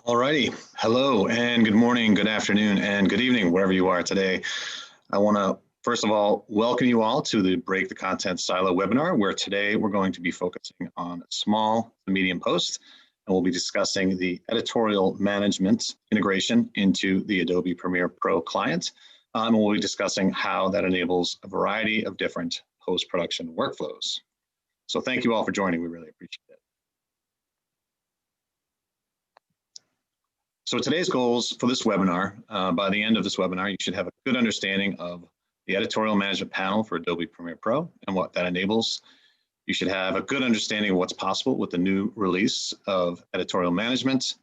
Alrighty, hello and good morning, good afternoon, and good evening, wherever you are today. I want to first of all welcome you all to the Break the Content Silo webinar, where today we're going to be focusing on small to medium posts, and we'll be discussing the editorial management integration into the Adobe Premiere Pro client. And we'll be discussing how that enables a variety of different post-production workflows. So thank you all for joining. We really appreciate it. So today's goals for this webinar, by the end of this webinar, you should have a good understanding of the editorial management panel for Adobe Premiere Pro and what that enables. You should have a good understanding of what's possible with the new release of editorial management.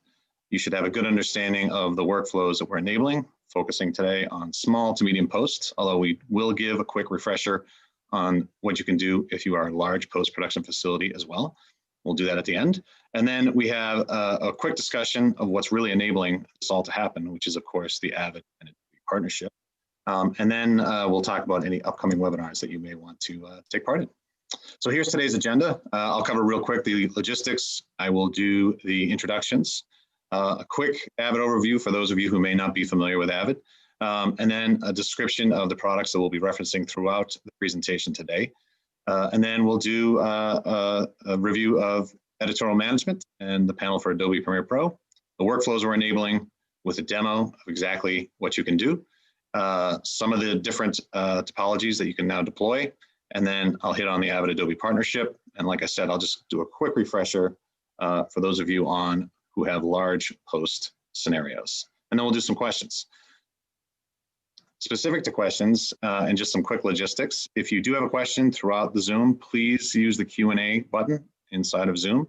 You should have a good understanding of the workflows that we're enabling, focusing today on small to medium posts, although we will give a quick refresher on what you can do if you are a large post-production facility as well. We'll do that at the end. And then we have a quick discussion of what's really enabling this all to happen, which is, of course, the Avid and Adobe partnership. And then we'll talk about any upcoming webinars that you may want to take part in. So here's today's agenda. I'll cover real quick the logistics. I will do the introductions, a quick Avid overview for those of you who may not be familiar with Avid, and then a description of the products that we'll be referencing throughout the presentation today. And then we'll do a review of editorial management and the panel for Adobe Premiere Pro, the workflows we're enabling with a demo of exactly what you can do, some of the different topologies that you can now deploy, and then I'll hit on the Avid Adobe partnership. And like I said, I'll just do a quick refresher for those of you on who have large post scenarios. And then we'll do some questions. Specific to questions and just some quick logistics. If you do have a question throughout the Zoom, please use the Q&A button inside of Zoom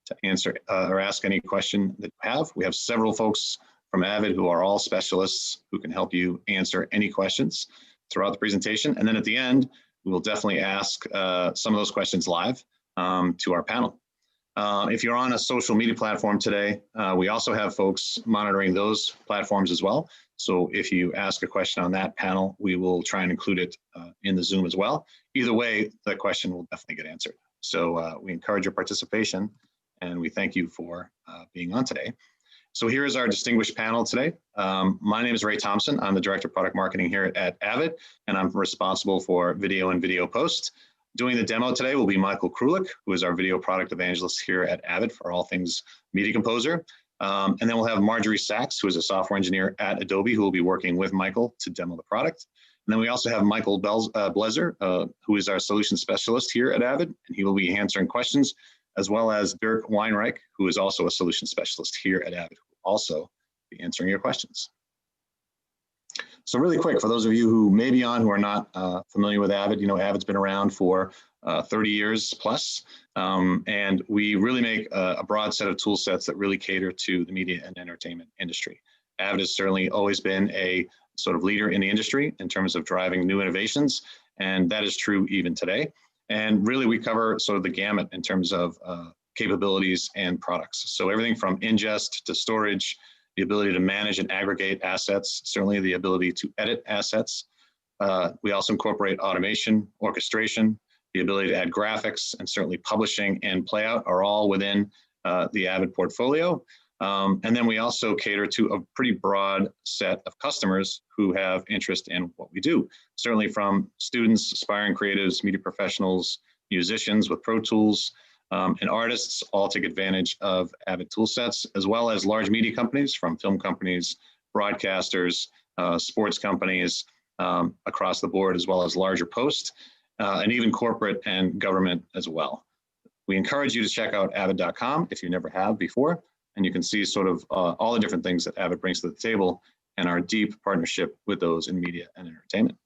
to answer or ask any question that you have. We have several folks from Avid who are all specialists who can help you answer any questions throughout the presentation. And then at the end, we will definitely ask some of those questions live to our panel. If you're on a social media platform today, we also have folks monitoring those platforms as well. So if you ask a question on that panel, we will try and include it in the Zoom as well. Either way, that question will definitely get answered. So we encourage your participation and we thank you for being on today. So here is our distinguished panel today. My name is Ray Thompson. I'm the Director of Product Marketing here at Avid, and I'm responsible for video and video post. Doing the demo today will be Michael Krulik, who is our video product evangelist here at Avid for all things Media Composer. And then we'll have Marjorie Sachs, who is a software engineer at Adobe, who will be working with Michael to demo the product. And then we also have Michael Blezer, who is our solution specialist here at Avid, and he will be answering questions, as well as Dirk Weinreich, who is also a solution specialist here at Avid, who will also be answering your questions. So really quick, for those of you who may be on who are not familiar with Avid, you know, Avid's been around for 30 years plus, and we really make a broad set of tool sets that really cater to the media and entertainment industry. Avid has certainly always been a sort of leader in the industry in terms of driving new innovations, and that is true even today. And really we cover sort of the gamut in terms of capabilities and products. So everything from ingest to storage, the ability to manage and aggregate assets, certainly the ability to edit assets. We also incorporate automation, orchestration, the ability to add graphics, and certainly publishing and playout are all within the Avid portfolio. And then we also cater to a pretty broad set of customers who have interest in what we do. Certainly from students, aspiring creatives, media professionals, musicians with Pro Tools, and artists all take advantage of Avid tool sets, as well as large media companies from film companies, broadcasters, sports companies across the board, as well as larger posts, and even corporate and government as well. We encourage you to check out avid.com if you never have before, and you can see sort of all the different things that Avid brings to the table and our deep partnership with those in media and entertainment.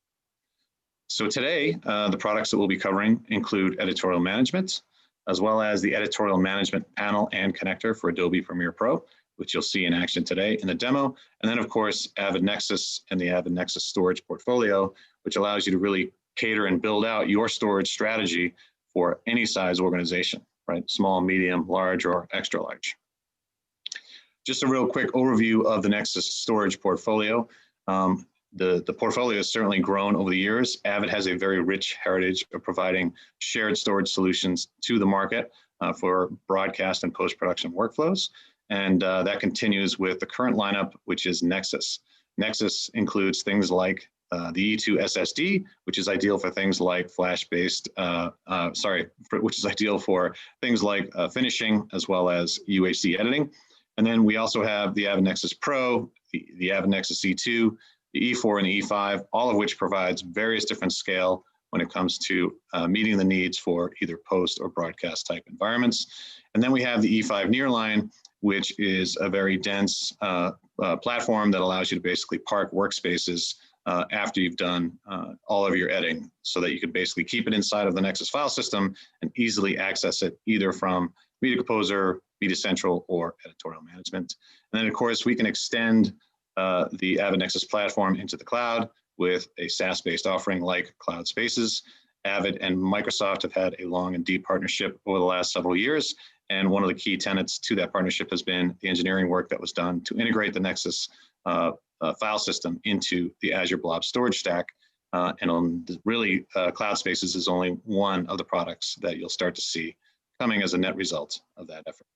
So today, the products that we'll be covering include editorial management, as well as the editorial management panel and connector for Adobe Premiere Pro, which you'll see in action today in the demo. And then of course, Avid Nexus and the Avid Nexus storage portfolio, which allows you to really cater and build out your storage strategy for any size organization, right? Small, medium, large, or extra large. Just a real quick overview of the Nexus storage portfolio. The portfolio has certainly grown over the years. Avid has a very rich heritage of providing shared storage solutions to the market for broadcast and post-production workflows. And that continues with the current lineup, which is Nexus. Nexus includes things like the E2 SSD, which is ideal for things like flash-based, which is ideal for things like finishing as well as UHD editing. And then we also have the Avid Nexus Pro, the Avid Nexus E2, the E4 and the E5, all of which provides various different scale when it comes to meeting the needs for either post or broadcast type environments. And then we have the E5 Nearline, which is a very dense platform that allows you to basically park workspaces after you've done all of your editing, so that you can basically keep it inside of the Nexus file system and easily access it either from Media Composer, Media Central, or Editorial Management. And then of course, we can extend the Avid Nexus platform into the cloud with a SaaS-based offering like Cloud Spaces. Avid and Microsoft have had a long and deep partnership over the last several years. And one of the key tenets to that partnership has been the engineering work that was done to integrate the Nexus file system into the Azure Blob Storage stack. Really, Cloud Spaces is only one of the products that you'll start to see coming as a net result of that effort.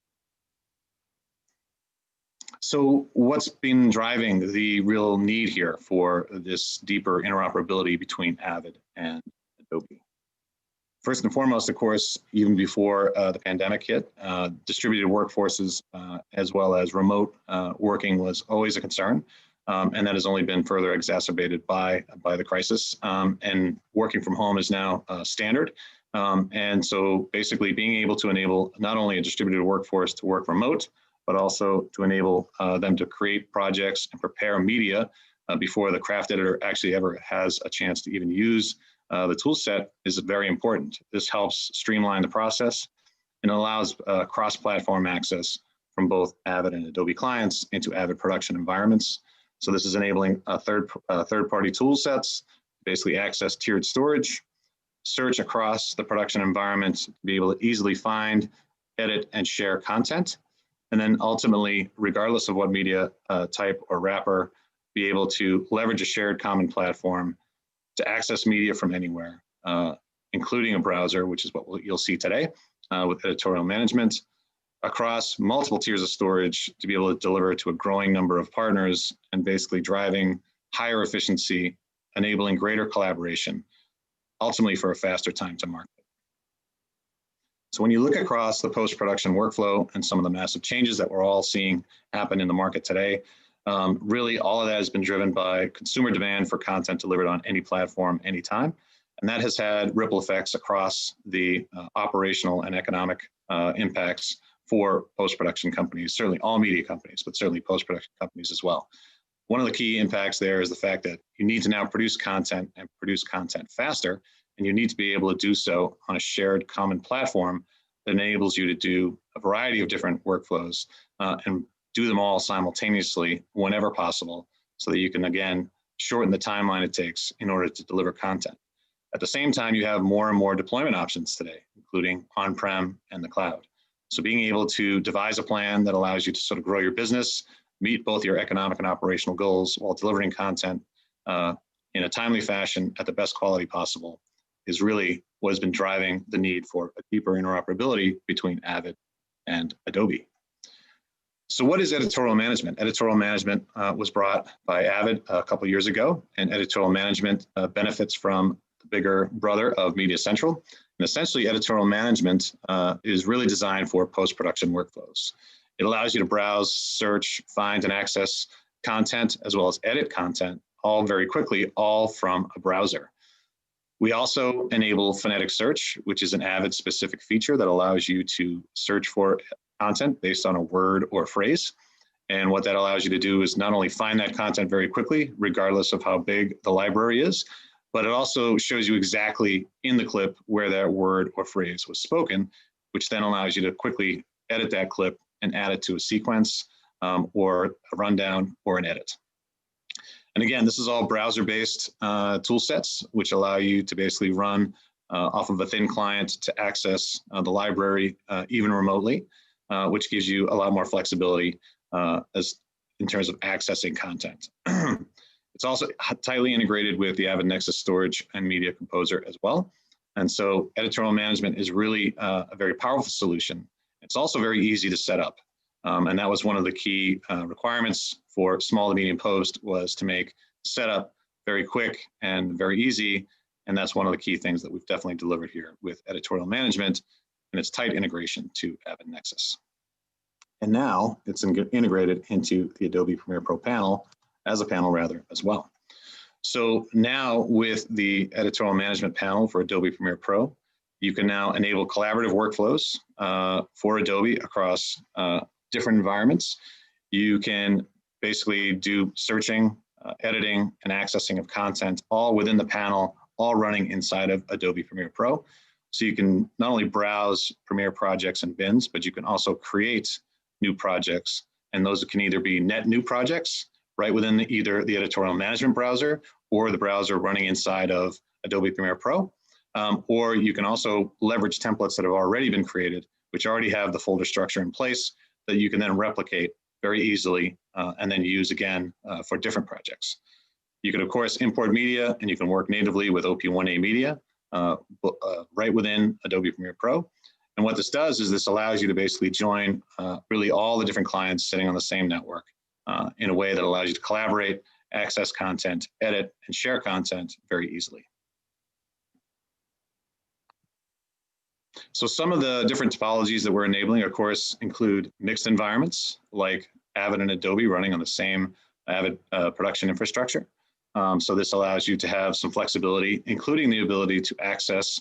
So what's been driving the real need here for this deeper interoperability between Avid and Adobe? First and foremost, of course, even before the pandemic hit, distributed workforces as well as remote working was always a concern. And that has only been further exacerbated by the crisis. And working from home is now standard. And so basically being able to enable not only a distributed workforce to work remote, but also to enable them to create projects and prepare media before the craft editor actually ever has a chance to even use the tool set is very important. This helps streamline the process and allows cross-platform access from both Avid and Adobe clients into Avid production environments. So this is enabling third-party tool sets, basically access tiered storage, search across the production environment to be able to easily find, edit, and share content. And then ultimately, regardless of what media type or wrapper, be able to leverage a shared common platform to access media from anywhere, including a browser, which is what you'll see today with Editorial Management, across multiple tiers of storage to be able to deliver to a growing number of partners and basically driving higher efficiency, enabling greater collaboration, ultimately for a faster time to market. So when you look across the post-production workflow and some of the massive changes that we're all seeing happen in the market today, really all of that has been driven by consumer demand for content delivered on any platform, anytime. And that has had ripple effects across the operational and economic impacts for post-production companies, certainly all media companies, but certainly post-production companies as well. One of the key impacts there is the fact that you need to now produce content and produce content faster, and you need to be able to do so on a shared common platform that enables you to do a variety of different workflows and do them all simultaneously whenever possible, so that you can, again, shorten the timeline it takes in order to deliver content. At the same time, you have more and more deployment options today, including on-prem and the cloud. So being able to devise a plan that allows you to sort of grow your business, meet both your economic and operational goals while delivering content in a timely fashion at the best quality possible is really what has been driving the need for a deeper interoperability between Avid and Adobe. So what is editorial management? Editorial management was brought by Avid a couple years ago, and editorial management benefits from the bigger brother of Media Central. And essentially, editorial management is really designed for post-production workflows. It allows you to browse, search, find, and access content, as well as edit content, all very quickly, all from a browser. We also enable phonetic search, which is an Avid-specific feature that allows you to search for content based on a word or phrase. And what that allows you to do is not only find that content very quickly, regardless of how big the library is, but it also shows you exactly in the clip where that word or phrase was spoken, which then allows you to quickly edit that clip and add it to a sequence or a rundown or an edit. And again, this is all browser-based tool sets, which allow you to basically run off of a thin client to access the library even remotely, which gives you a lot more flexibility in terms of accessing content. It's also tightly integrated with the Avid Nexus Storage and Media Composer as well. And so editorial management is really a very powerful solution. It's also very easy to set up. And that was one of the key requirements for small to medium post, was to make setup very quick and very easy. And that's one of the key things that we've definitely delivered here with editorial management and its tight integration to Avid Nexus. And now it's integrated into the Adobe Premiere Pro panel as well. So now with the editorial management panel for Adobe Premiere Pro, you can now enable collaborative workflows for Adobe across different environments. You can basically do searching, editing, and accessing of content all within the panel, all running inside of Adobe Premiere Pro. So you can not only browse Premiere projects and bins, but you can also create new projects. And those can either be net new projects right within either the editorial management browser or the browser running inside of Adobe Premiere Pro. Or you can also leverage templates that have already been created, which already have the folder structure in place that you can then replicate very easily and then use again for different projects. You can, of course, import media, and you can work natively with OP1A media right within Adobe Premiere Pro. And what this does is this allows you to basically join really all the different clients sitting on the same network in a way that allows you to collaborate, access content, edit, and share content very easily. So some of the different topologies that we're enabling, of course, include mixed environments like Avid and Adobe running on the same Avid production infrastructure. So this allows you to have some flexibility, including the ability to access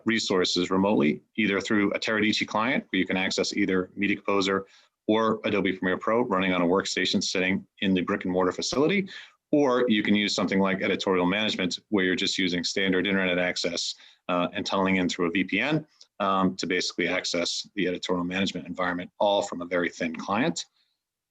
resources remotely, either through a Teradici client, where you can access either Media Composer or Adobe Premiere Pro running on a workstation sitting in the brick and mortar facility, or you can use something like editorial management, where you're just using standard internet access and tunneling in through a VPN to basically access the editorial management environment, all from a very thin client.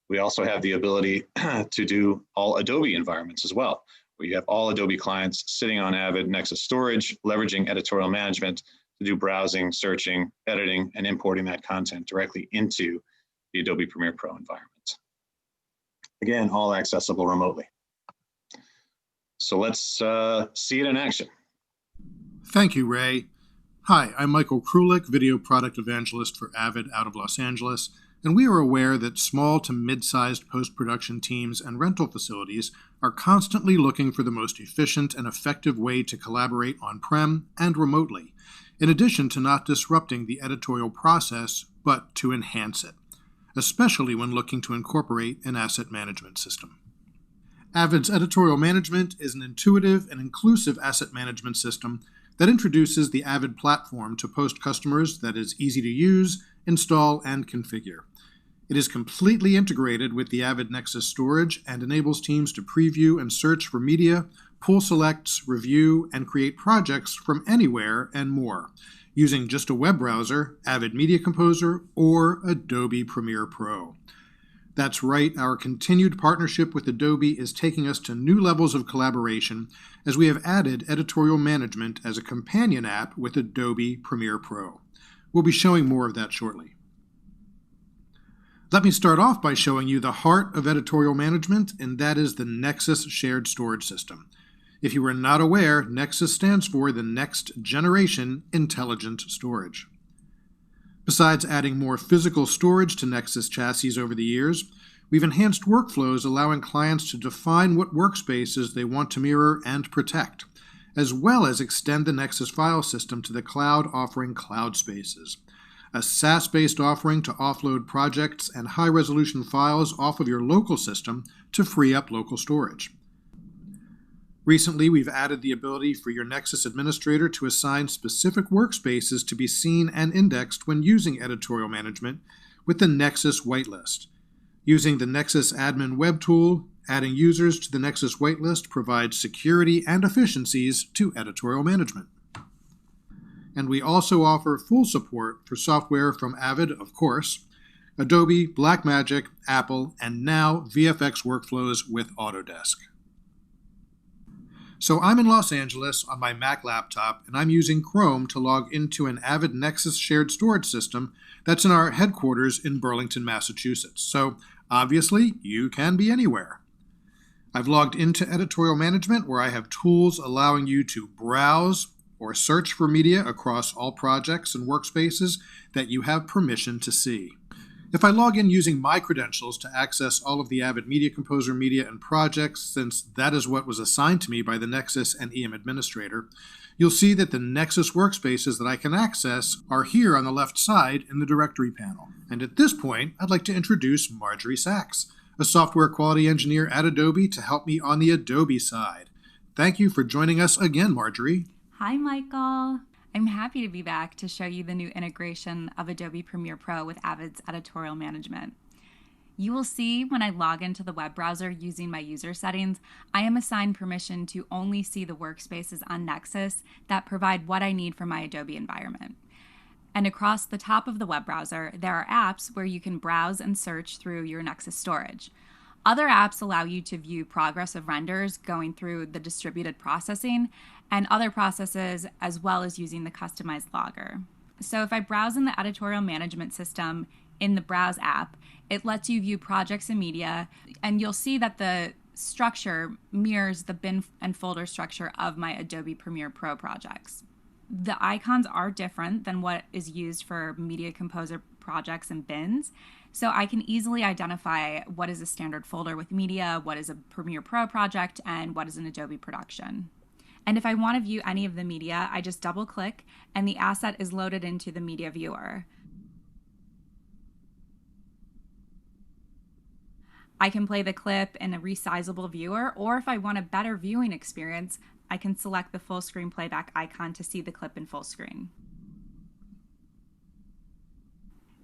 We also have the ability to do all Adobe environments as well, where you have all Adobe clients sitting on Avid Nexus storage, leveraging editorial management to do browsing, searching, editing, and importing that content directly into the Adobe Premiere Pro environment. Again, all accessible remotely. So let's see it in action. Thank you, Ray. Hi, I'm Michael Krulik, Video Product Evangelist for Avid out of Los Angeles, and we are aware that small to mid-sized post-production teams and rental facilities are constantly looking for the most efficient and effective way to collaborate on-prem and remotely, in addition to not disrupting the editorial process, but to enhance it, especially when looking to incorporate an asset management system. Avid's Editorial Management is an intuitive and inclusive asset management system that introduces the Avid platform to post customers that is easy to use, install, and configure. It is completely integrated with the Avid Nexus storage and enables teams to preview and search for media, pull selects, review, and create projects from anywhere and more, using just a web browser, Avid Media Composer, or Adobe Premiere Pro. That's right, our continued partnership with Adobe is taking us to new levels of collaboration as we have added editorial management as a companion app with Adobe Premiere Pro. We'll be showing more of that shortly. Let me start off by showing you the heart of editorial management, and that is the Nexus Shared Storage System. If you are not aware, Nexus stands for the Next Generation Intelligent Storage. Besides adding more physical storage to Nexus chassis over the years, we've enhanced workflows allowing clients to define what workspaces they want to mirror and protect, as well as extend the Nexus file system to the cloud, offering Cloud Spaces, a SaaS-based offering to offload projects and high-resolution files off of your local system to free up local storage. Recently, we've added the ability for your Nexus administrator to assign specific workspaces to be seen and indexed when using editorial management with the Nexus whitelist. Using the Nexus Admin Web tool, adding users to the Nexus whitelist provides security and efficiencies to editorial management. And we also offer full support for software from Avid, of course, Adobe, Blackmagic, Apple, and now VFX workflows with Autodesk. So I'm in Los Angeles on my Mac laptop, and I'm using Chrome to log into an Avid Nexus shared storage system that's in our headquarters in Burlington, Massachusetts. So obviously, you can be anywhere. I've logged into editorial management, where I have tools allowing you to browse or search for media across all projects and workspaces that you have permission to see. If I log in using my credentials to access all of the Avid Media Composer media and projects, since that is what was assigned to me by the Nexus and EM administrator, you'll see that the Nexus workspaces that I can access are here on the left side in the directory panel. And at this point, I'd like to introduce Marjorie Sachs, a software quality engineer at Adobe, to help me on the Adobe side. Thank you for joining us again, Marjorie. Hi, Michael. I'm happy to be back to show you the new integration of Adobe Premiere Pro with Avid's Editorial Management. You will see when I log into the web browser using my user settings, I am assigned permission to only see the workspaces on Nexus that provide what I need for my Adobe environment. And across the top of the web browser, there are apps where you can browse and search through your Nexus storage. Other apps allow you to view progress of renders going through the distributed processing and other processes, as well as using the customized logger. So if I browse in the Editorial Management system in the Browse app, it lets you view projects and media, and you'll see that the structure mirrors the bin and folder structure of my Adobe Premiere Pro projects. The icons are different than what is used for Media Composer projects and bins, so I can easily identify what is a standard folder with media, what is a Premiere Pro project, and what is an Adobe production. And if I want to view any of the media, I just double click and the asset is loaded into the media viewer. I can play the clip in a resizable viewer, or if I want a better viewing experience, I can select the full screen playback icon to see the clip in full screen.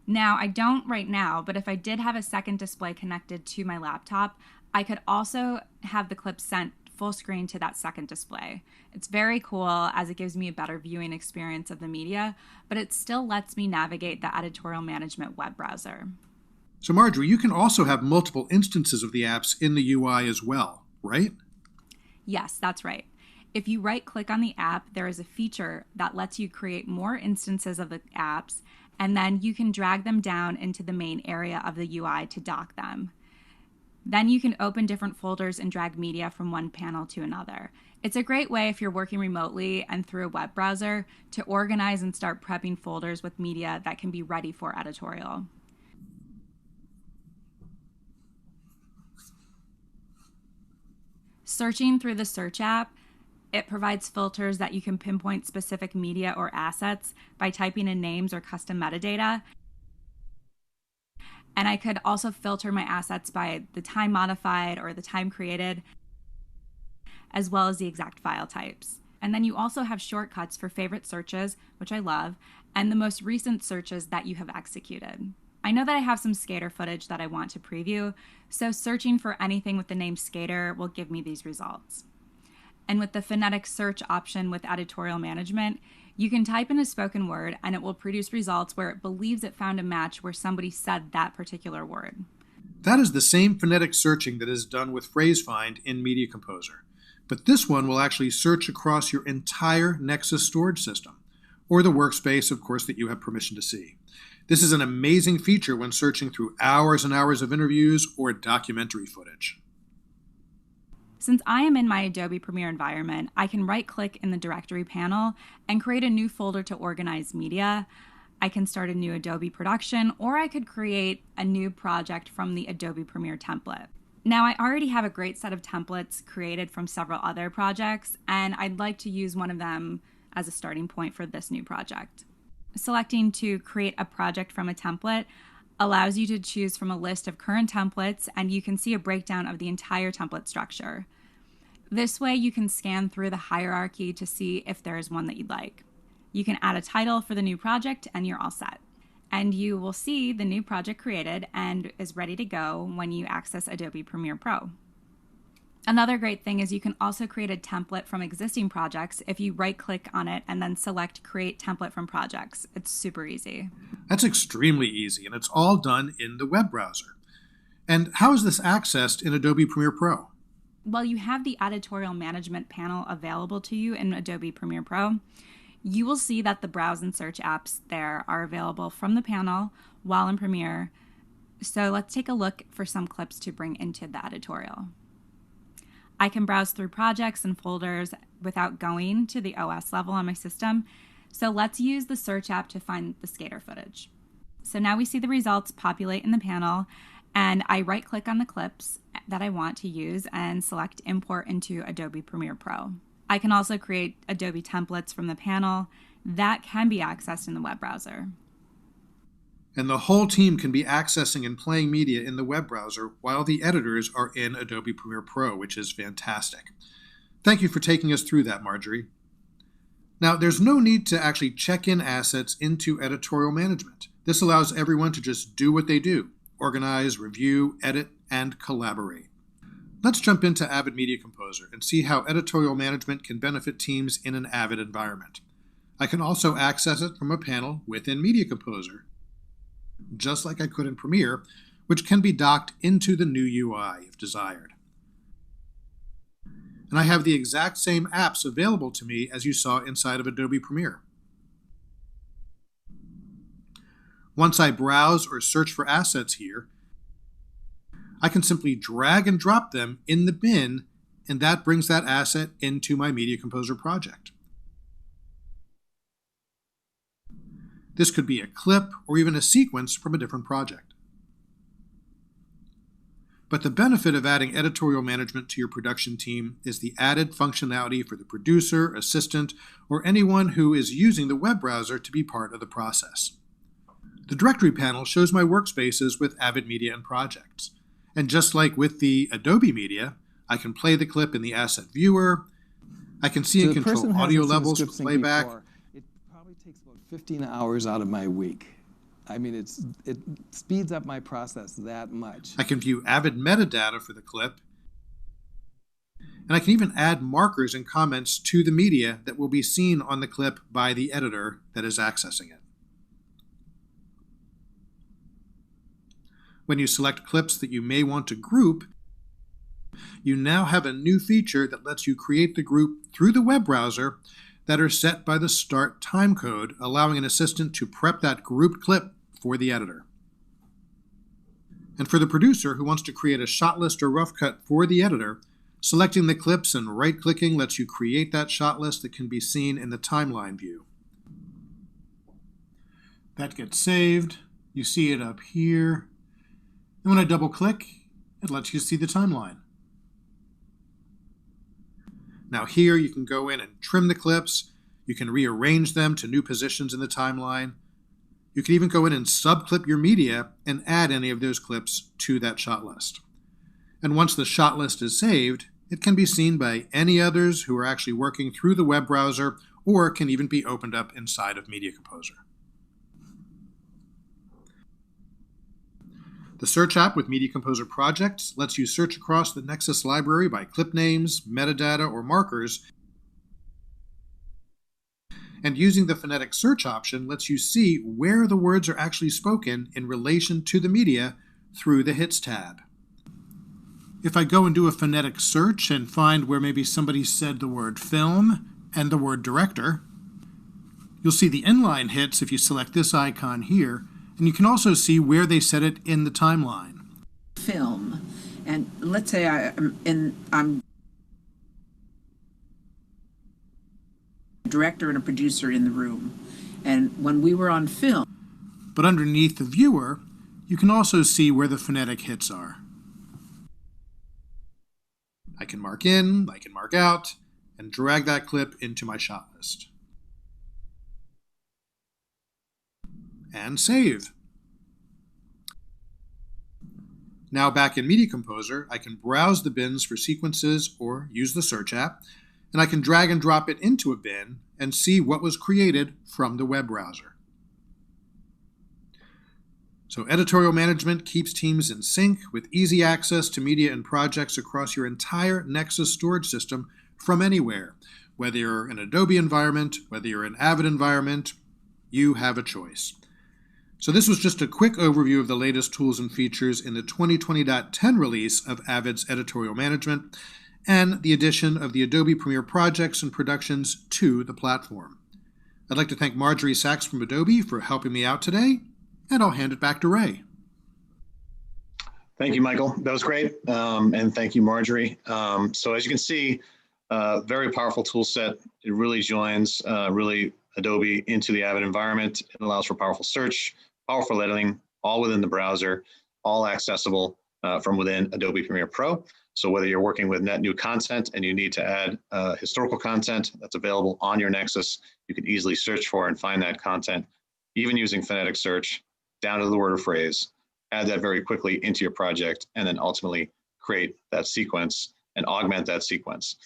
Now, I don't right now, but if I did have a second display connected to my laptop, I could also have the clip sent full screen to that second display. It's very cool as it gives me a better viewing experience of the media, but it still lets me navigate the Editorial Management web browser. So Marjorie, you can also have multiple instances of the apps in the UI as well, right? Yes, that's right. If you right-click on the app, there is a feature that lets you create more instances of the apps, and then you can drag them down into the main area of the UI to dock them. Then you can open different folders and drag media from one panel to another. It's a great way if you're working remotely and through a web browser to organize and start prepping folders with media that can be ready for editorial. Searching through the Search app, it provides filters that you can pinpoint specific media or assets by typing in names or custom metadata. And I could also filter my assets by the time modified or the time created, as well as the exact file types. And then you also have shortcuts for favorite searches, which I love, and the most recent searches that you have executed. I know that I have some skater footage that I want to preview, so searching for anything with the name skater will give me these results. And with the phonetic search option with Editorial Management, you can type in a spoken word and it will produce results where it believes it found a match where somebody said that particular word. That is the same phonetic searching that is done with phrase find in Media Composer. But this one will actually search across your entire Nexus storage system, or the workspace, of course, that you have permission to see. This is an amazing feature when searching through hours and hours of interviews or documentary footage. Since I am in my Adobe Premiere environment, I can right-click in the directory panel and create a new folder to organize media. I can start a new Adobe production, or I could create a new project from the Adobe Premiere template. Now, I already have a great set of templates created from several other projects, and I'd like to use one of them as a starting point for this new project. Selecting to create a project from a template allows you to choose from a list of current templates, and you can see a breakdown of the entire template structure. This way you can scan through the hierarchy to see if there is one that you'd like. You can add a title for the new project and you're all set. And you will see the new project created and is ready to go when you access Adobe Premiere Pro. Another great thing is you can also create a template from existing projects if you right-click on it and then select Create Template from Projects. It's super easy. That's extremely easy, and it's all done in the web browser. And how is this accessed in Adobe Premiere Pro? Well, you have the Editorial Management panel available to you in Adobe Premiere Pro. You will see that the Browse and Search apps there are available from the panel while in Premiere. So let's take a look for some clips to bring into the editorial. I can browse through projects and folders without going to the OS level on my system. So let's use the Search app to find the skater footage. So now we see the results populate in the panel, and I right-click on the clips that I want to use and select Import into Adobe Premiere Pro. I can also create Adobe templates from the panel that can be accessed in the web browser. And the whole team can be accessing and playing media in the web browser while the editors are in Adobe Premiere Pro, which is fantastic. Thank you for taking us through that, Marjorie. Now, there's no need to actually check in assets into Editorial Management. This allows everyone to just do what they do: organize, review, edit, and collaborate. Let's jump into Avid Media Composer and see how Editorial Management can benefit teams in an Avid environment. I can also access it from a panel within Media Composer, just like I could in Premiere, which can be docked into the new UI if desired. And I have the exact same apps available to me as you saw inside of Adobe Premiere. Once I browse or search for assets here, I can simply drag and drop them in the bin, and that brings that asset into my Media Composer project. This could be a clip or even a sequence from a different project. But the benefit of adding editorial management to your production team is the added functionality for the producer, assistant, or anyone who is using the web browser to be part of the process. The directory panel shows my workspaces with Avid Media and projects. And just like with the Adobe Media, I can play the clip in the asset viewer. I can see and control audio levels for playback. It probably takes about 15 hours out of my week. I mean, it speeds up my process that much. I can view Avid metadata for the clip. And I can even add markers and comments to the media that will be seen on the clip by the editor that is accessing it. When you select clips that you may want to group, you now have a new feature that lets you create the group through the web browser that are set by the start timecode, allowing an assistant to prep that grouped clip for the editor. And for the producer who wants to create a shot list or rough cut for the editor, selecting the clips and right-clicking lets you create that shot list that can be seen in the timeline view. That gets saved. You see it up here. And when I double-click, it lets you see the timeline. Now here you can go in and trim the clips. You can rearrange them to new positions in the timeline. You can even go in and subclip your media and add any of those clips to that shot list. And once the shot list is saved, it can be seen by any others who are actually working through the web browser, or can even be opened up inside of Media Composer. The Search app with Media Composer projects lets you search across the Nexus library by clip names, metadata, or markers. And using the phonetic search option lets you see where the words are actually spoken in relation to the media through the Hits tab. If I go and do a phonetic search and find where maybe somebody said the word film and the word director, you'll see the inline hits if you select this icon here, and you can also see where they said it in the timeline. Film, and let's say I'm director and a producer in the room, and when we were on film. But underneath the viewer, you can also see where the phonetic hits are. I can mark in, I can mark out, and drag that clip into my shot list. And save. Now back in Media Composer, I can browse the bins for sequences or use the Search app, and I can drag and drop it into a bin and see what was created from the web browser. So Editorial Management keeps teams in sync with easy access to media and projects across your entire Nexus storage system from anywhere. Whether you're an Adobe environment, whether you're an Avid environment, you have a choice. So this was just a quick overview of the latest tools and features in the 2020.10 release of Avid's Editorial Management and the addition of the Adobe Premiere projects and productions to the platform. I'd like to thank Marjorie Sachs from Adobe for helping me out today, and I'll hand it back to Ray. Thank you, Michael. That was great. And thank you, Marjorie. So as you can see, very powerful tool set. It really joins Adobe into the Avid environment. It allows for powerful search, powerful editing, all within the browser, all accessible from within Adobe Premiere Pro. So whether you're working with net new content and you need to add historical content that's available on your Nexus, you can easily search for and find that content, even using phonetic search, down to the word or phrase, add that very quickly into your project, and then ultimately create that sequence and augment that sequence.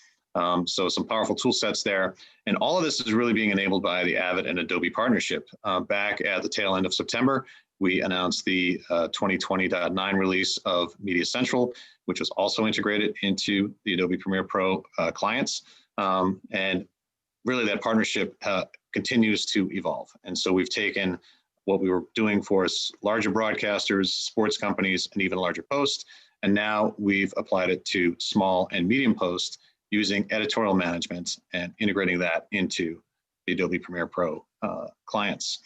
So some powerful tool sets there. And all of this is really being enabled by the Avid and Adobe partnership. Back at the tail end of September, we announced the 2020.9 release of Media Central, which was also integrated into the Adobe Premiere Pro clients. And really that partnership continues to evolve. And so we've taken what we were doing for larger broadcasters, sports companies, and even larger posts, and now we've applied it to small and medium posts using editorial management and integrating that into the Adobe Premiere Pro clients.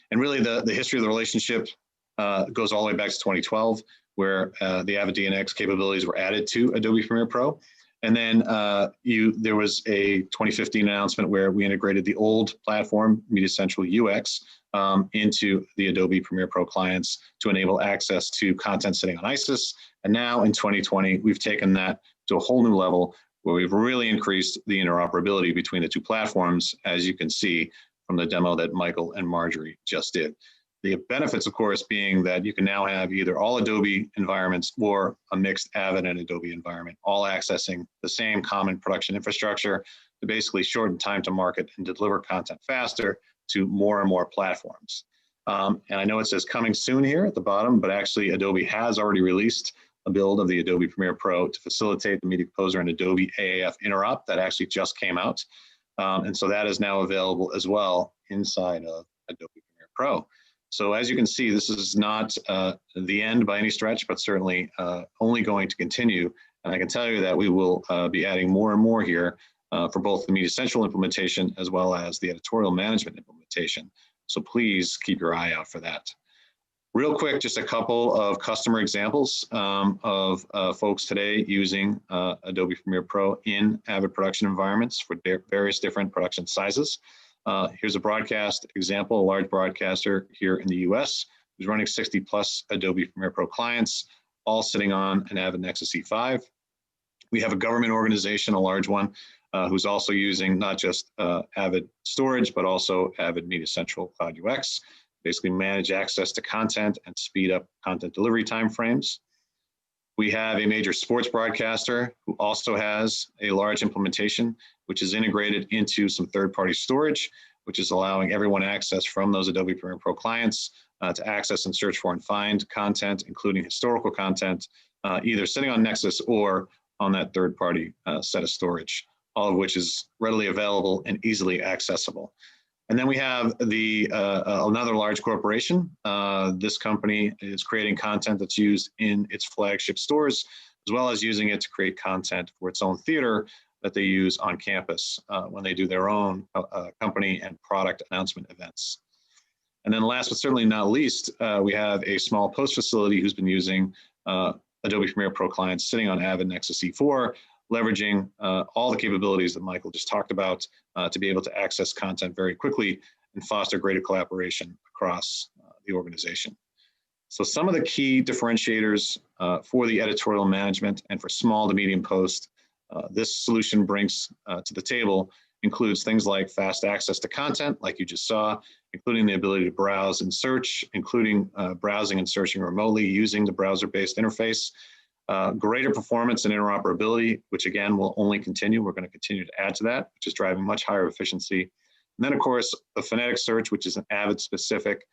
And really the history of the relationship goes all the way back to 2012, where the Avid DNX capabilities were added to Adobe Premiere Pro. And then there was a 2015 announcement where we integrated the old platform, Media Central UX, into the Adobe Premiere Pro clients to enable access to content sitting on ISIS. And now in 2020, we've taken that to a whole new level where we've really increased the interoperability between the two platforms, as you can see from the demo that Michael and Marjorie just did. The benefits, of course, being that you can now have either all Adobe environments or a mixed Avid and Adobe environment, all accessing the same common production infrastructure to basically shorten time to market and deliver content faster to more and more platforms. And I know it says coming soon here at the bottom, but actually Adobe has already released a build of the Adobe Premiere Pro to facilitate the Media Composer and Adobe AAF interop that actually just came out. And so that is now available as well inside of Adobe Premiere Pro. So as you can see, this is not the end by any stretch, but certainly only going to continue. And I can tell you that we will be adding more and more here for both the Media Central implementation as well as the editorial management implementation. So please keep your eye out for that. Real quick, just a couple of customer examples of folks today using Adobe Premiere Pro in Avid production environments for various different production sizes. Here's a broadcast example, a large broadcaster here in the US who's running 60 plus Adobe Premiere Pro clients, all sitting on an Avid Nexus E5. We have a government organization, a large one, who's also using not just Avid storage, but also Avid Media Central CloudUX, basically manage access to content and speed up content delivery timeframes. We have a major sports broadcaster who also has a large implementation, which is integrated into some third-party storage, which is allowing everyone access from those Adobe Premiere Pro clients to access and search for and find content, including historical content, either sitting on Nexus or on that third-party set of storage, all of which is readily available and easily accessible. And then we have another large corporation. This company is creating content that's used in its flagship stores, as well as using it to create content for its own theater that they use on campus when they do their own company and product announcement events. And then last but certainly not least, we have a small post facility who's been using Adobe Premiere Pro clients sitting on Avid Nexus E4, leveraging all the capabilities that Michael just talked about to be able to access content very quickly and foster greater collaboration across the organization. So some of the key differentiators for the editorial management and for small to medium post this solution brings to the table includes things like fast access to content, like you just saw, including the ability to browse and search, including browsing and searching remotely using the browser-based interface. Greater performance and interoperability, which again will only continue. We're going to continue to add to that, which is driving much higher efficiency. And then, of course, the phonetic search, which is an Avid-specific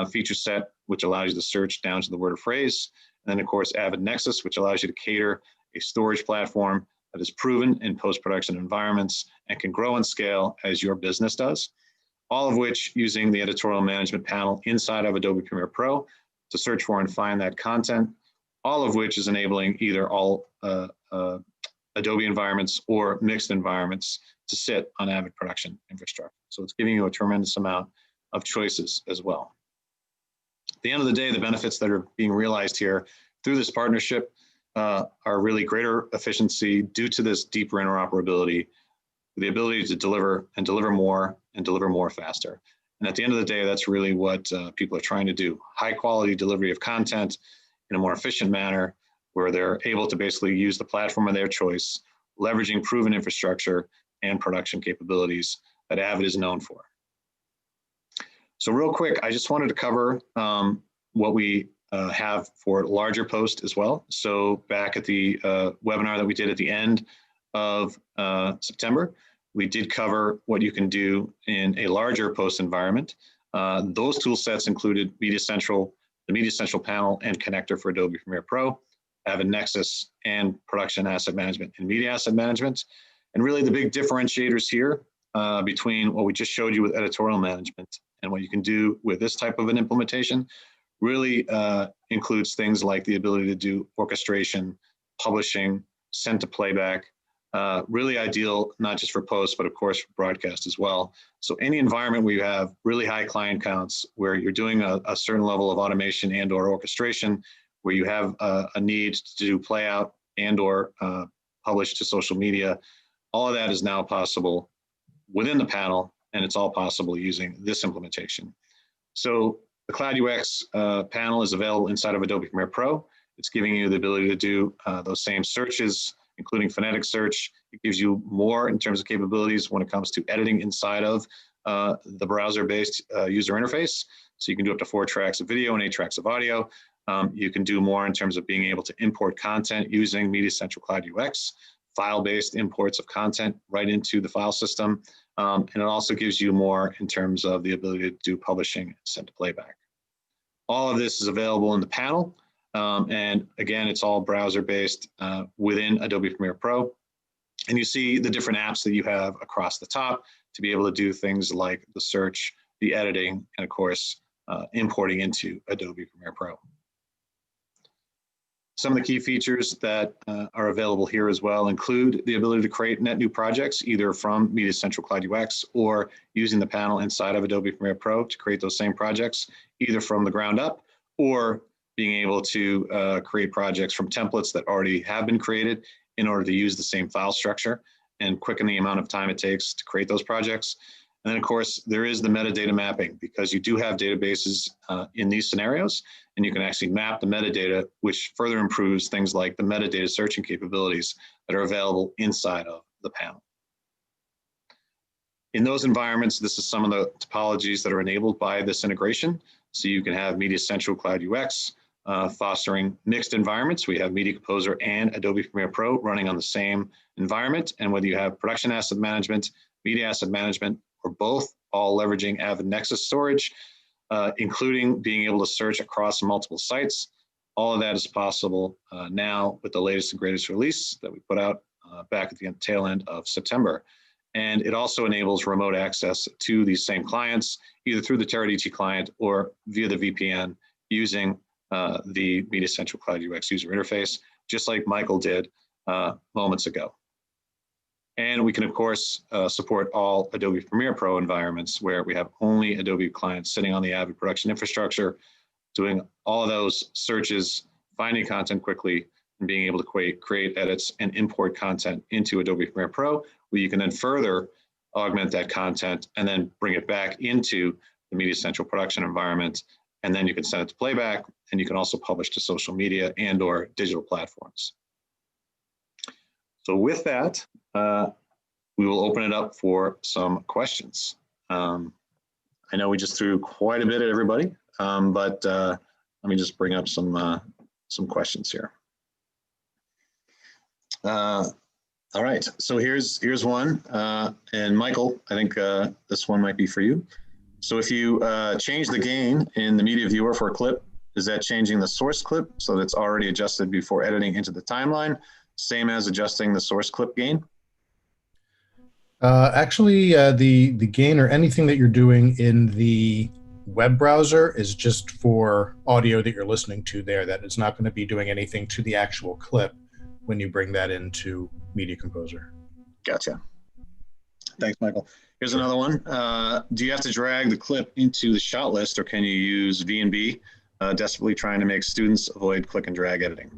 feature set, which allows you to search down to the word or phrase. And then, of course, Avid Nexus, which allows you to cater a storage platform that is proven in post-production environments and can grow and scale as your business does. All of which using the editorial management panel inside of Adobe Premiere Pro to search for and find that content. All of which is enabling either all Adobe environments or mixed environments to sit on Avid production infrastructure. So it's giving you a tremendous amount of choices as well. At the end of the day, the benefits that are being realized here through this partnership are really greater efficiency due to this deeper interoperability, the ability to deliver more faster. And at the end of the day, that's really what people are trying to do. High quality delivery of content in a more efficient manner, where they're able to basically use the platform of their choice, leveraging proven infrastructure and production capabilities that Avid is known for. So real quick, I just wanted to cover what we have for larger posts as well. So back at the webinar that we did at the end of September, we did cover what you can do in a larger post environment. Those tool sets included Media Central, the Media Central panel and connector for Adobe Premiere Pro, Avid Nexus, and Production Asset Management and Media Asset Management. And really the big differentiators here between what we just showed you with Editorial Management and what you can do with this type of an implementation really includes things like the ability to do orchestration, publishing, send to playback, really ideal, not just for posts, but of course for broadcast as well. So any environment where you have really high client counts, where you're doing a certain level of automation and or orchestration, where you have a need to do play out and or publish to social media, all of that is now possible within the panel, and it's all possible using this implementation. So the CloudUX panel is available inside of Adobe Premiere Pro. It's giving you the ability to do those same searches, including phonetic search. It gives you more in terms of capabilities when it comes to editing inside of the browser-based user interface. So you can do up to 4 tracks of video and 8 tracks of audio. You can do more in terms of being able to import content using Media Central CloudUX, file-based imports of content right into the file system. And it also gives you more in terms of the ability to do publishing and send to playback. All of this is available in the panel. And again, it's all browser-based within Adobe Premiere Pro. And you see the different apps that you have across the top to be able to do things like the search, the editing, and of course, importing into Adobe Premiere Pro. Some of the key features that are available here as well include the ability to create net new projects, either from Media Central CloudUX or using the panel inside of Adobe Premiere Pro to create those same projects, either from the ground up or being able to create projects from templates that already have been created in order to use the same file structure and quicken the amount of time it takes to create those projects. And then of course, there is the metadata mapping, because you do have databases in these scenarios, and you can actually map the metadata, which further improves things like the metadata searching capabilities that are available inside of the panel. In those environments, this is some of the topologies that are enabled by this integration. So you can have Media Central CloudUX fostering mixed environments. We have Media Composer and Adobe Premiere Pro running on the same environment. And whether you have Production Asset Management, Media Asset Management, or both, all leveraging Avid Nexus storage, including being able to search across multiple sites. All of that is possible now with the latest and greatest release that we put out back at the tail end of September. And it also enables remote access to these same clients, either through the Teradata client or via the VPN using the Media Central CloudUX user interface, just like Michael did moments ago. And we can, of course, support all Adobe Premiere Pro environments where we have only Adobe clients sitting on the Avid production infrastructure, doing all of those searches, finding content quickly, and being able to create edits and import content into Adobe Premiere Pro, where you can then further augment that content and then bring it back into the Media Central production environment. And then you can send it to playback, and you can also publish to social media and or digital platforms. So with that, we will open it up for some questions. I know we just threw quite a bit at everybody, but let me just bring up some questions here. All right, so here's one, and Michael, I think this one might be for you. So if you change the gain in the media viewer for a clip, is that changing the source clip so that it's already adjusted before editing into the timeline, same as adjusting the source clip gain? Actually, the gain or anything that you're doing in the web browser is just for audio that you're listening to there. That is not going to be doing anything to the actual clip when you bring that into Media Composer. Gotcha. Thanks, Michael. Here's another one. Do you have to drag the clip into the shot list, or can you use V&B, desperately trying to make students avoid click and drag editing?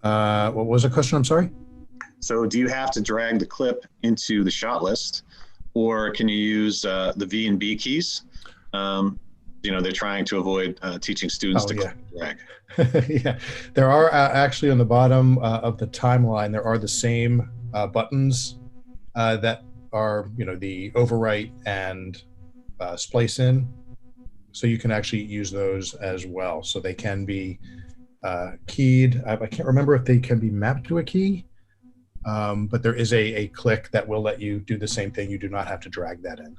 What was the question? I'm sorry. So do you have to drag the clip into the shot list, or can you use the V and B keys? They're trying to avoid teaching students to click and drag. Yeah, there are actually on the bottom of the timeline, there are the same buttons that are, the overwrite and splice in. So you can actually use those as well. So they can be keyed. I can't remember if they can be mapped to a key, but there is a click that will let you do the same thing. You do not have to drag that in.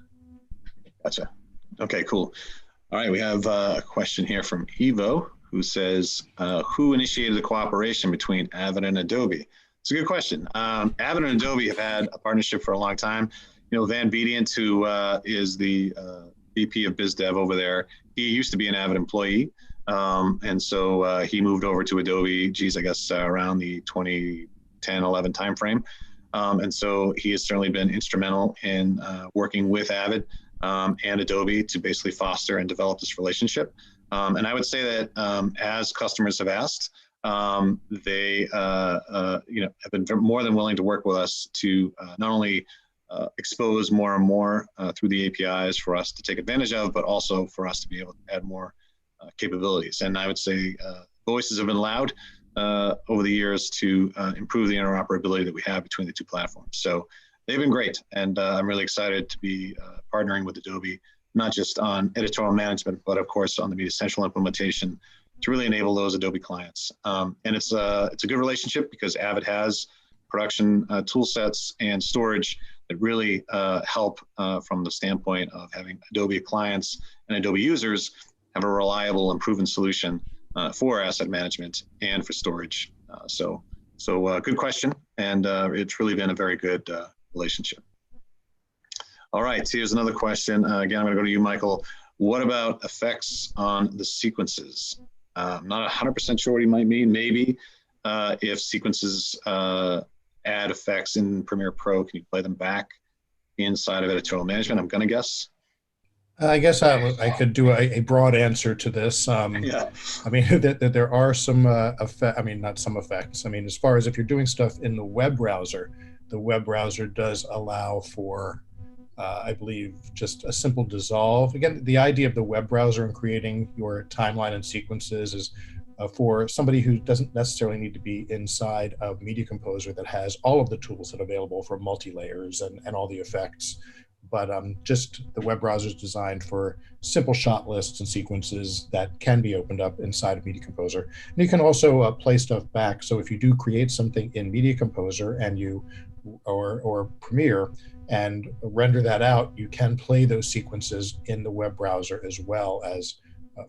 Gotcha. Okay, cool. All right, we have a question here from Evo, who says, who initiated the cooperation between Avid and Adobe? It's a good question. Avid and Adobe have had a partnership for a long time. Van Bedient, who is the VP of Biz Dev over there, he used to be an Avid employee. And so he moved over to Adobe, I guess around the 2010-11 timeframe. And so he has certainly been instrumental in working with Avid and Adobe to basically foster and develop this relationship. And I would say that as customers have asked, they have been more than willing to work with us to not only expose more and more through the APIs for us to take advantage of, but also for us to be able to add more capabilities. And I would say voices have been loud over the years to improve the interoperability that we have between the two platforms. So they've been great, and I'm really excited to be partnering with Adobe, not just on editorial management, but of course on the Media Central implementation to really enable those Adobe clients. And it's a good relationship because Avid has production tool sets and storage that really help from the standpoint of having Adobe clients and Adobe users have a reliable and proven solution for asset management and for storage. So good question, and it's really been a very good relationship. All right, so here's another question. Again, I'm going to go to you, Michael. What about effects on the sequences? I'm not 100% sure what he might mean. Maybe if sequences add effects in Premiere Pro, can you play them back inside of Editorial Management? I'm going to guess. I guess I could do a broad answer to this. Yeah. I mean, that there are some not some effects. I mean, as far as if you're doing stuff in the web browser does allow for, I believe, just a simple dissolve. Again, the idea of the web browser and creating your timeline and sequences is for somebody who doesn't necessarily need to be inside of Media Composer that has all of the tools that are available for multi-layers and all the effects. But just the web browser is designed for simple shot lists and sequences that can be opened up inside of Media Composer. And you can also play stuff back. So if you do create something in Media Composer and you or Premiere and render that out, you can play those sequences in the web browser as well as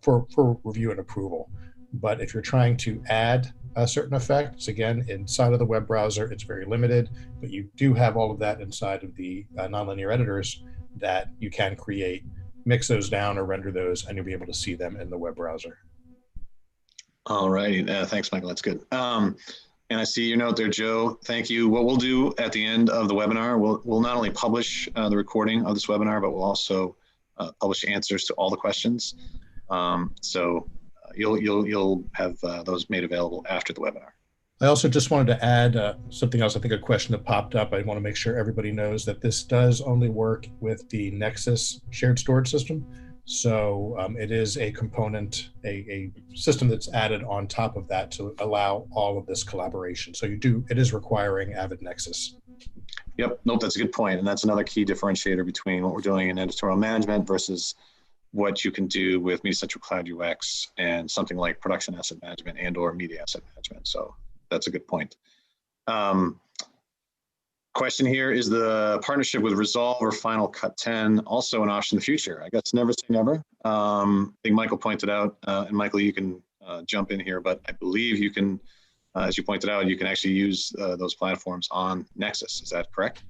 for review and approval. But if you're trying to add certain effects, again, inside of the web browser, it's very limited, but you do have all of that inside of the nonlinear editors that you can create, mix those down or render those, and you'll be able to see them in the web browser. All righty, thanks, Michael, that's good. And I see your note there, Joe. Thank you. What we'll do at the end of the webinar, we'll not only publish the recording of this webinar, but we'll also publish answers to all the questions. So you'll have those made available after the webinar. I also just wanted to add something else. I think a question that popped up. I want to make sure everybody knows that this does only work with the Nexus shared storage system. So it is a component, a system that's added on top of that to allow all of this collaboration. So it is requiring Avid Nexus. Yep, nope, that's a good point. And that's another key differentiator between what we're doing in editorial management versus what you can do with Media Central CloudUX and something like production asset management and or media asset management. So that's a good point. Question here, is the partnership with Resolve or Final Cut 10 also an option in the future? I guess never say never. I think Michael pointed out, and Michael, you can jump in here, but I believe you can, as you pointed out, you can actually use those platforms on Nexus. Is that correct?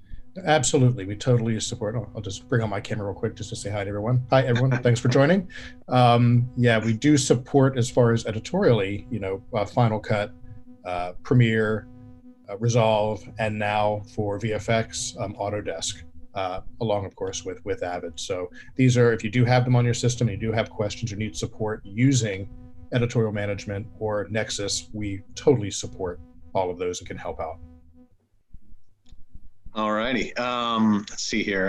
Absolutely, we totally support. I'll just bring on my camera real quick just to say hi to everyone. Hi, everyone. Thanks for joining. Yeah, we do support as far as editorially, Final Cut, Premiere, Resolve, and now for VFX, Autodesk, along, of course, with Avid. So these are, if you do have them on your system and you do have questions or need support using editorial management or Nexus, we totally support all of those and can help out. All righty. Let's see here.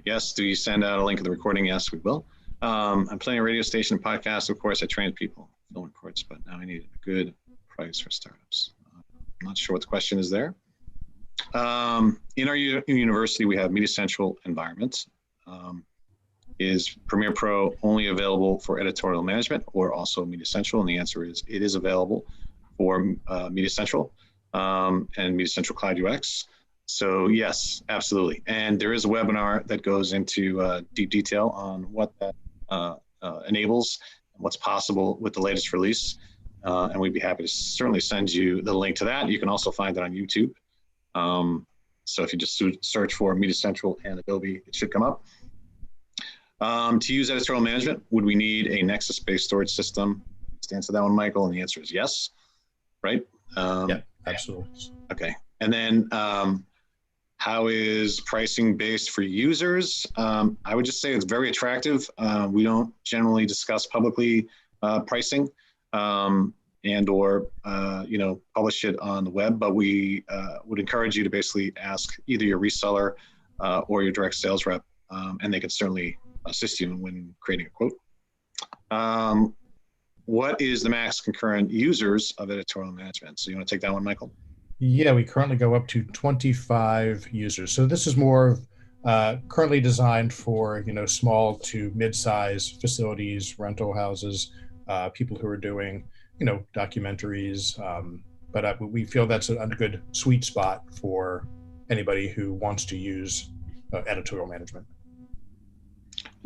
Yes, do you send out a link of the recording? Yes, we will. I'm playing a radio station and podcast. Of course, I train people, film reports, but now I need a good price for startups. I'm not sure what the question is there. In our university, we have Media Central environments. Is Premiere Pro only available for editorial management or also Media Central? And the answer is it is available for Media Central and Media Central CloudUX. So yes, absolutely. And there is a webinar that goes into deep detail on what that enables, and what's possible with the latest release. And we'd be happy to certainly send you the link to that. You can also find it on YouTube. So if you just search for Media Central and Adobe, it should come up. To use editorial management, would we need a Nexus-based storage system? To answer that one, Michael, and the answer is yes, right? Yeah, absolutely. Okay, and then how is pricing based for users? I would just say it's very attractive. We don't generally discuss publicly pricing and or publish it on the web, but we would encourage you to basically ask either your reseller or your direct sales rep, and they can certainly assist you when creating a quote. What is the max concurrent users of editorial management? So you want to take that one, Michael? Yeah, we currently go up to 25 users. So this is more currently designed for small to mid-size facilities, rental houses, people who are doing documentaries. But we feel that's a good sweet spot for anybody who wants to use editorial management.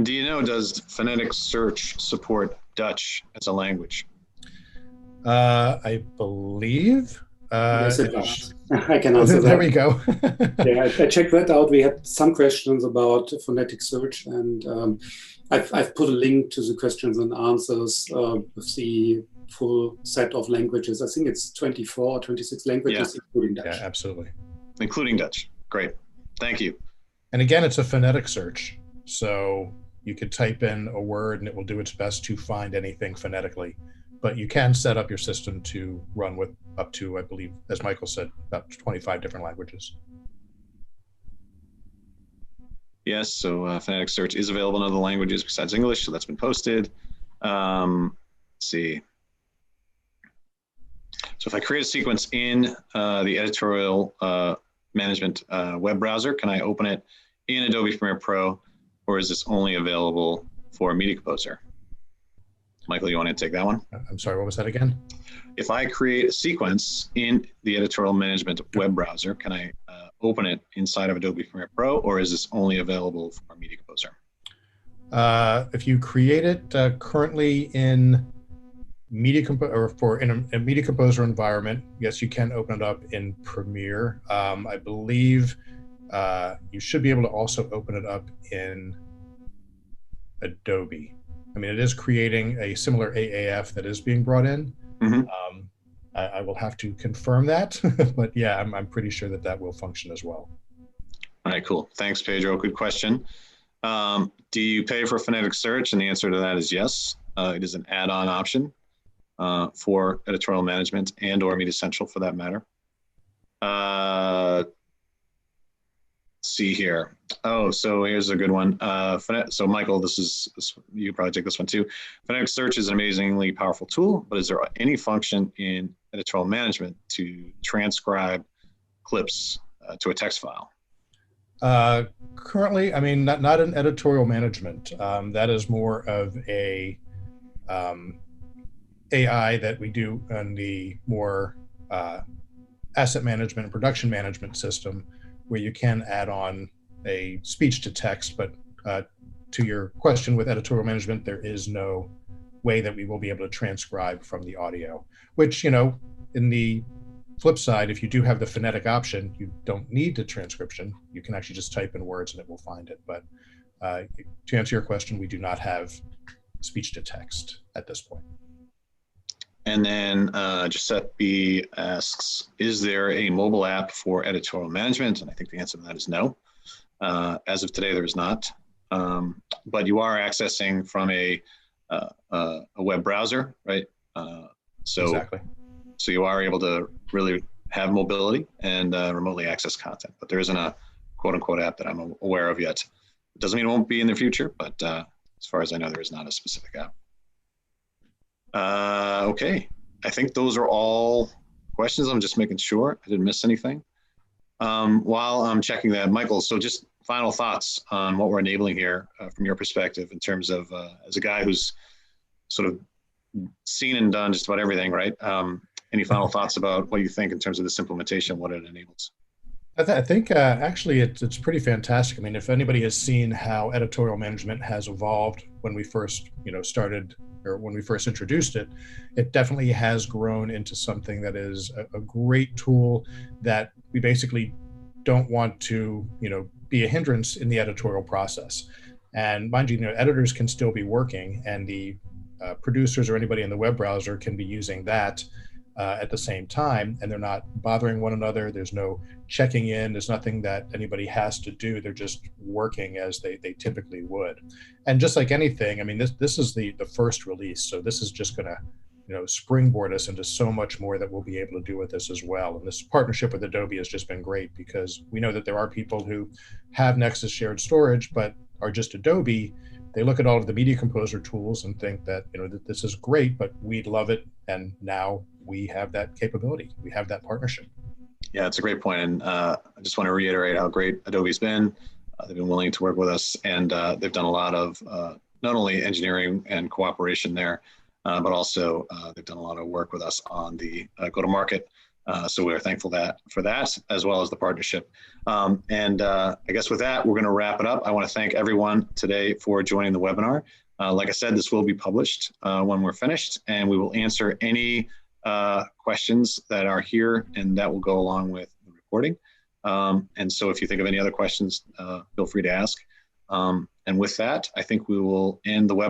Do you know, does phonetic search support Dutch as a language? I believe. Yes, it does. I can answer that. There we go. Yeah, I checked that out. We had some questions about phonetic search, and I've put a link to the questions and answers with the full set of languages. I think it's 24 or 26 languages, including Dutch. Yeah, absolutely. Including Dutch. Great. Thank you. And again, it's a phonetic search. So you could type in a word and it will do its best to find anything phonetically. But you can set up your system to run with up to, I believe, as Michael said, about 25 different languages. Yes, so phonetic search is available in other languages besides English, so that's been posted. Let's see. So if I create a sequence in the editorial management web browser, can I open it in Adobe Premiere Pro, or is this only available for Media Composer? Michael, you want to take that one? I'm sorry, what was that again? If I create a sequence in the editorial management web browser, can I open it inside of Adobe Premiere Pro, or is this only available for Media Composer? If you create it currently in Media a Media Composer environment, yes, you can open it up in Premiere. I believe you should be able to also open it up in Adobe. I mean, it is creating a similar AAF that is being brought in. Mm-hmm. I will have to confirm that, but yeah, I'm pretty sure that that will function as well. All right, cool. Thanks, Pedro. Good question. Do you pay for phonetic search? And the answer to that is yes. It is an add-on option for editorial management and or Media Central for that matter. See here. Oh, so here's a good one. So Michael, you probably take this one too. Phonetic search is an amazingly powerful tool, but is there any function in editorial management to transcribe clips to a text file? Currently, I mean, not in editorial management. That is more of a AI that we do in the more asset management and production management system, where you can add on a speech to text. But to your question with editorial management, there is no way that we will be able to transcribe from the audio, which, in the flip side, if you do have the phonetic option, you don't need the transcription. You can actually just type in words and it will find it. But to answer your question, we do not have speech to text at this point. And then Giuseppe asks, is there a mobile app for editorial management? And I think the answer to that is no. As of today, there is not. But you are accessing from a web browser, right? Exactly. So you are able to really have mobility and remotely access content. But there isn't a quote unquote app that I'm aware of yet. It doesn't mean it won't be in the future, but as far as I know, there is not a specific app. Okay, I think those are all questions. I'm just making sure I didn't miss anything. While I'm checking that, Michael, so just final thoughts on what we're enabling here from your perspective in terms of, as a guy who's sort of seen and done just about everything, right? Any final thoughts about what you think in terms of this implementation, what it enables? I think actually it's pretty fantastic. I mean, if anybody has seen how editorial management has evolved when we first, started, or when we first introduced it, it definitely has grown into something that is a great tool that we basically don't want to, be a hindrance in the editorial process. And mind you, editors can still be working, and the producers or anybody in the web browser can be using that at the same time, and they're not bothering one another. There's no checking in. There's nothing that anybody has to do. They're just working as they typically would. And just like anything, I mean, this is the first release, so this is just going to springboard us into so much more that we'll be able to do with this as well. And this partnership with Adobe has just been great, because we know that there are people who have Nexus shared storage but are just Adobe. They look at all of the Media Composer tools and think that that this is great, but we'd love it. And now we have that capability. We have that partnership. Yeah, it's a great point. And I just want to reiterate how great Adobe's been. They've been willing to work with us, and they've done a lot of not only engineering and cooperation there, but also they've done a lot of work with us on the go-to-market. So we're thankful for that, as well as the partnership. And I guess with that, we're going to wrap it up. I want to thank everyone today for joining the webinar. Like I said, this will be published when we're finished, and we will answer any questions that are here, and that will go along with the recording. And so if you think of any other questions, feel free to ask. And with that, I think we will end the webinar.